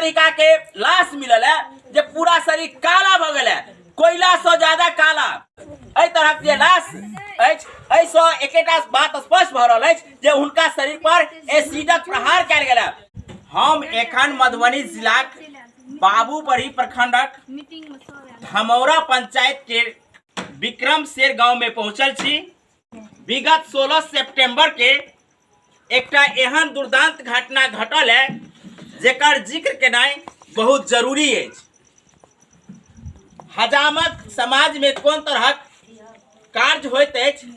तरीका के लाश मिलल है जे पूरा शरीर काला भ गेल है, कोयला से ज्यादा काला। एहि तरह के लाश अछि, एहि से एकेटा बात स्पष्ट भ रहल अछि जे हुनका शरीर पर एसिडक प्रहार कयल गेल है। हम एखन मधुबनी जिलाक बाबूपढ़ी प्रखंडक धमौरा पंचायत के विक्रमशेर गांव में पहुंचल छी। विगत 16 सितंबर के एकटा एहन दुर्दांत घटना घटल है जेकर जिक्र केनाइ बहुत जरूरी है। हजामत समाज में कोन तरह कार्य होइत अछि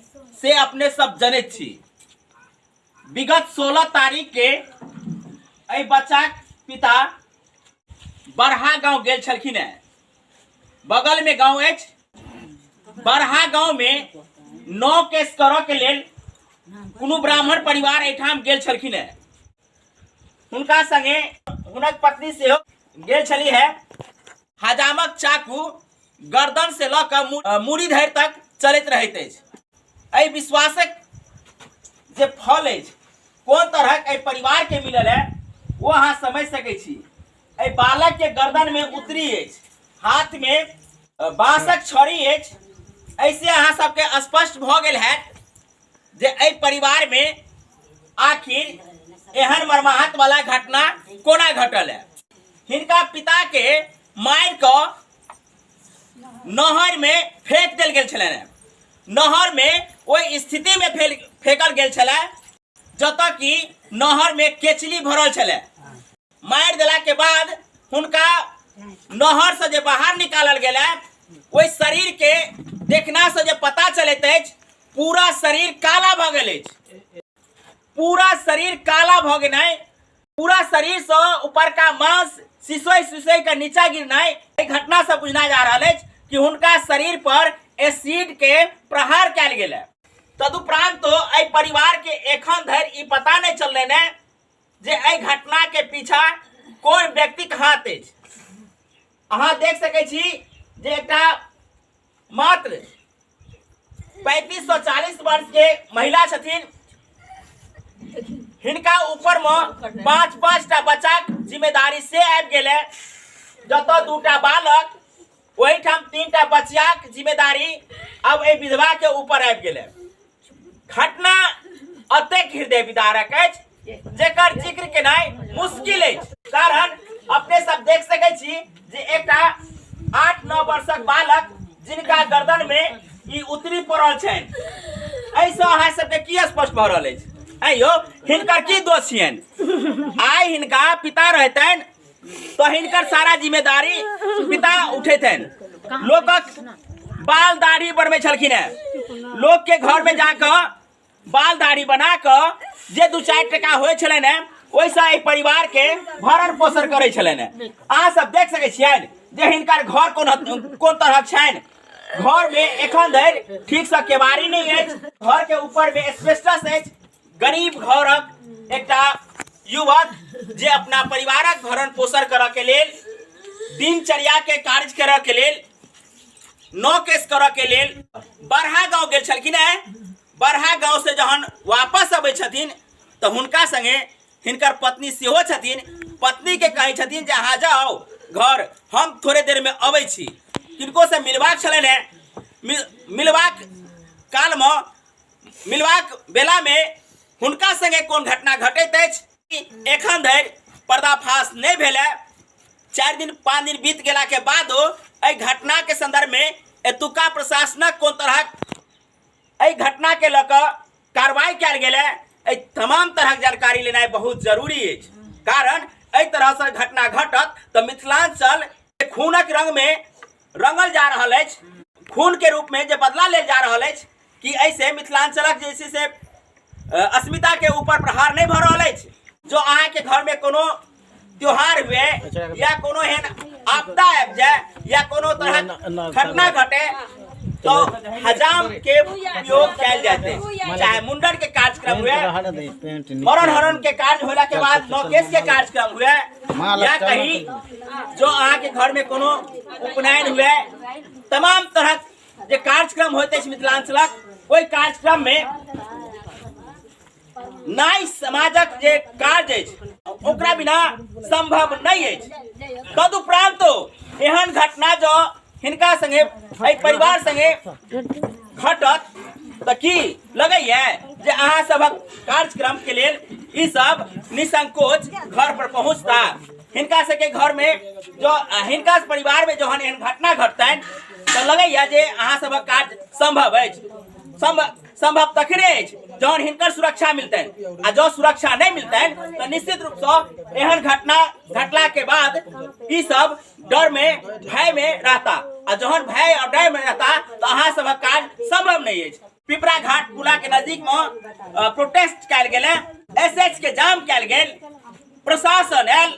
से अपने सब जनैत छी। विगत 16 तारीख के एहि बच्चाक पिता बरहा गांव गेल छलखिन है। बगल में गांव अछि। बरहा गांव में 9 केस करऽ के लेल कोनो ब्राह्मण परिवार एठाम गेल छलखिन है। हुनका संगे हुनक पत्नी सेहो गेल छली है। हजामक चाकू गर्दन से लऽ कऽ मूड़ी धरि तक चलैत रहैत अछि। एहि विश्वासक जे फल अछि कोन तरहक एहि परिवार के मिलल है वो अहाँ समझ सकै छी। एहि बालक के गर्दन में उतरी अछि, हाथ में बांसक छड़ी अछि। ऐसे अहाँ सबके स्पष्ट भ गेल है जे एहि परिवार में आखिर एहन मर्माहत वाला घटना कोना घटल है। हिनका पिता के मारि कऽ नहर में फेंक देल गेल छलनि। नहर में ओहि स्थिति में फेंकल गेल छलै जतऽ कि नहर में केचली भरल छलै। मारि देला के बाद हुनका नहर से जे बाहर निकालल गेलै, ओहि शरीर के देखना से जे पता चलैत अछि पूरा शरीर काला भ गेल अछि। पूरा शरीर काला भ गेनाइ, पूरा शरीर से ऊपर का मांस सिसोई के नीचा गिरनाइ, एहि घटना से बुझना जा रहल अछि कि हुनका शरीर पर एसिड के प्रहार कयल गेल है। तदुपरांत एहि परिवार के एखन धरि ई पता नहीं चललै ने जे एहि घटना के पीछा कोन व्यक्ति के हाथ अछि। अहाँ देख सकै छी जे एकटा मात्र 35 से 40 वर्ष के महिला छथिन। हिनका ऊपर में 5-5 टा बच्चा जिम्मेदारी से आबि गेलै। जतऽ 2 टा बालक, वही ठाम 3 टा बचियाक जिम्मेदारी अब एहि विधवा के ऊपर आबि गेलै। घटना अतेक हृदय विदारक अछि जेकर जिक्र केनाइ मुश्किल अछि। कारण अपने सब देख सकै छी जे एकटा 8-9 वर्षक बालक जिनका गर्दन में ई उतरी पड़ल छनि। एहिसँ अहाँ सबके की स्पष्ट भऽ रहल अछि? अयो हिनकर की दोष छियनि? आइ हिनका पिता रहतनि तो हिनकर सारा जिम्मेदारी पिता उठेतनि। लोकक बाल दाढ़ी बनबै छलखिन है। लोक के घर में जाकर बाल दाढ़ी बना कर जे 2-4 टका होइ छलनि है ओहिसँ एहि परिवार के भरण पोषण करै छलनि है। अहाँ सब देख सकै छियनि जे हिनकर घर कोन तरहक छनि। घर में एखन धरि ठीक से केवाड़ी नहीं अछि। घर के ऊपर में एस्बेस्टस अछि। गरीब घरक एकटा युवक जे अपना परिवारक भरण पोषण करऽ के लेल, दिनचर्या के कार्य करऽ के लेल, 9 केस करऽ के लेल बरहा गांव गेल छलखिन है। बरहा गांव से जहन वापस अबै छथिन तो हुनका संगे हिनकर पत्नी सेहो छथिन। पत्नी के कहै छथिन जे अहाँ जाओ घर, हम थोड़े देर में अबै छी। किनको से मिलबाक छलनि है। मिलबाक काल में, मिलबाक बेला में हुनका संगे कोन घटना घटैत अछि एखन धरि पर्दाफाश नहीं भेल है। 4 दिन 5 दिन बीत गेला के बादो एहि घटना के संदर्भ में एतुका प्रशासनक कोन तरहक एहि घटना के लऽ कऽ कार्रवाई कयल गेल है, एहि तमाम तरहक जानकारी लेनाइ बहुत जरूरी अछि। कारण एहि तरह से घटना घटत तो मिथिलांचल खूनक रंग में रंगल जा रहल अछि, खून के रूप में जे बदला लेल जा रहल अछि कि ऐसे मिथिलांचलक जे छै से अस्मिता के ऊपर प्रहार नहीं भऽ रहल अछि। जो अहाँ के घर में कोनो त्योहार हुए या कोनो एहन आपदा आबि जाए या कोनो तरह घटना घटे तो हजाम के उपयोग कयल जाते हैं। चाहे मुंडन के कार्यक्रम हुए, मरण हरण के कार्य होला के बाद 9 केस के कार्यक्रम हुए, या कहीं जो अहाँ के घर में कोनो उपनयन हुए, तमाम तरह के कार्यक्रम होते मिथिलांचलक, ओहि कार्यक्रम में नाई समाजक जे कार्य अछि ओकरा बिना संभव नहीं अछि। तदुपरांत एहन घटना जो हिनका संगे एहि परिवार संगे घटत त की लगैया जे अहाँ सबक कार्यक्रम के लेल ई सब निसंकोच घर पर पहुंचता। हिनका सबके घर में जो हिनका परिवार में जहन एहन घटना घटतनि तो लगैया जे अहाँ सबक कार्य संभव अछि। संभव तखने अछि जहन हिनकर सुरक्षा मिलतनि, आ जो सुरक्षा नहीं मिलतनि तो निश्चित रूप से एहन घटना घटला के बाद ई सब डर में भय में रहता, आ जहन भय और डर में रहता तो अहाँ सबक कार्य संभव नहीं अछि। पिपरा घाट पुला के नजदीक में प्रोटेस्ट कयल गेल, एसएच के जाम कयल गेल, प्रशासन आयल,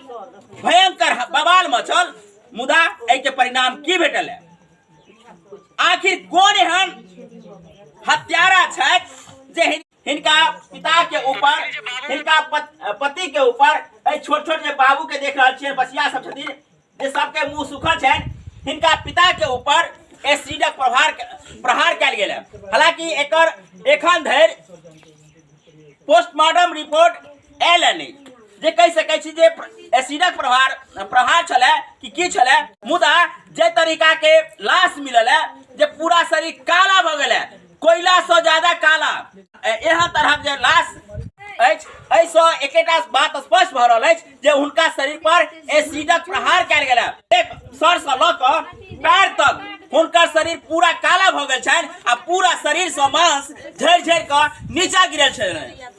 भयंकर बवाल मचल, मुदा एहि के परिणाम की भेटल है? आखिर कोन एहन हत्यारा छथि जे हिनका पिता के ऊपर, हिनका पति के ऊपर, छोट छोट जे बाबू के देख रहल छियै बसिया सब छथिन जे सबके मुंह सुखल छनि, हिनका पिता के ऊपर एसिडक प्रहार कयल गेल है। हालांकि एकर एखन धरि पोस्टमार्टम रिपोर्ट आयल नहीं, जे कहि सकै छी जे एसिडक प्रहार छलै कि की छलै, मुदा जे तरीका के लाश मिलल है जे पूरा शरीर काला भ गेल है, कोयला से ज्यादा काला, एहन तरहक जे लाश अछि, एहिसँ एकेटा बात स्पष्ट भ रहल अछि जे हुनका शरीर पर एसिडक प्रहार कयल गेल है। एक सर से लऽ कऽ पैर तक हुनकर शरीर पूरा काला भ गेल छनि आ पूरा शरीर से मांस झड़ि झड़ि कऽ नीचा गिरल छनि।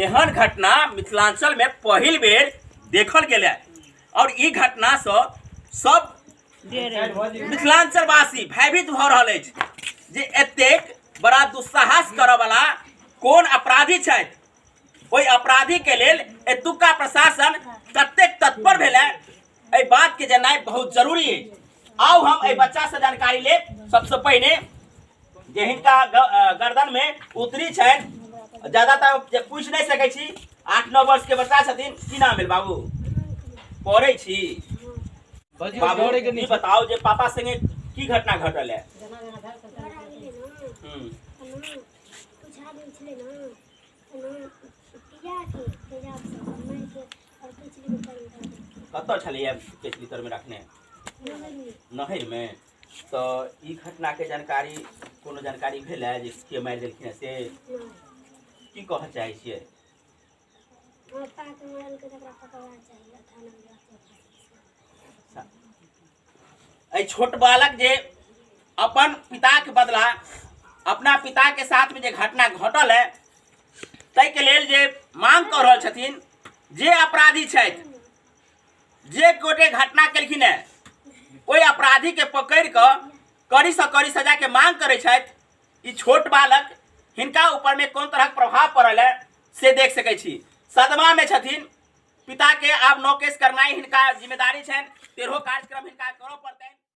एहन घटना मिथिलांचल में पहिल बेर देखल गेल है और ई घटना से सब मिथिलांचल वासी भयभीत भ रहल अछि जे एतेक बड़ा दुस्साहस करऽ वाला कोन अपराधी छथि। ओहि अपराधी के लेल एतुका प्रशासन कतेक तत्पर भेल है, एहि बात के जाननाइ बहुत जरूरी है। आओ हम एहि बच्चा से जानकारी ले। सबसे पहले जे हिनका गर्दन में उतरी छनि, ज्यादातर पूछ नहीं सकै छी, 8-9 वर्ष के बच्चा छथिन। की नाम भेल बाबू? पढ़ै छी बाबू? ई बताओ जे पापा संगे की घटना घटल है? कतऽ छलियै केचली तर में रखने? नहर में। तो ई घटना के जानकारी कोनो जानकारी भेल है जे के मारि देलखिन से? की कहऽ चाहै छियै? छोट बालक जे अपन पिता के बदला अपना पिता के साथ में जे घटना घटल है तै के लेल जे मांग कर रहल छथिन, जे अपराधी छथि, जे गोटे घटना केलखिन है, ओहि अपराधी के पकड़ कऽ कड़ी से कड़ी सजा के मांग करे छथि। ई छोट बालक हिनका ऊपर में कोन तरह प्रभाव पड़ल है से देख सकै छी। सदमा में छथिन, पिता के आब नोकेश करनाइ हिनका जिम्मेदारी छनि। 13 कार्यक्रम हिनका करऽ पड़तनि।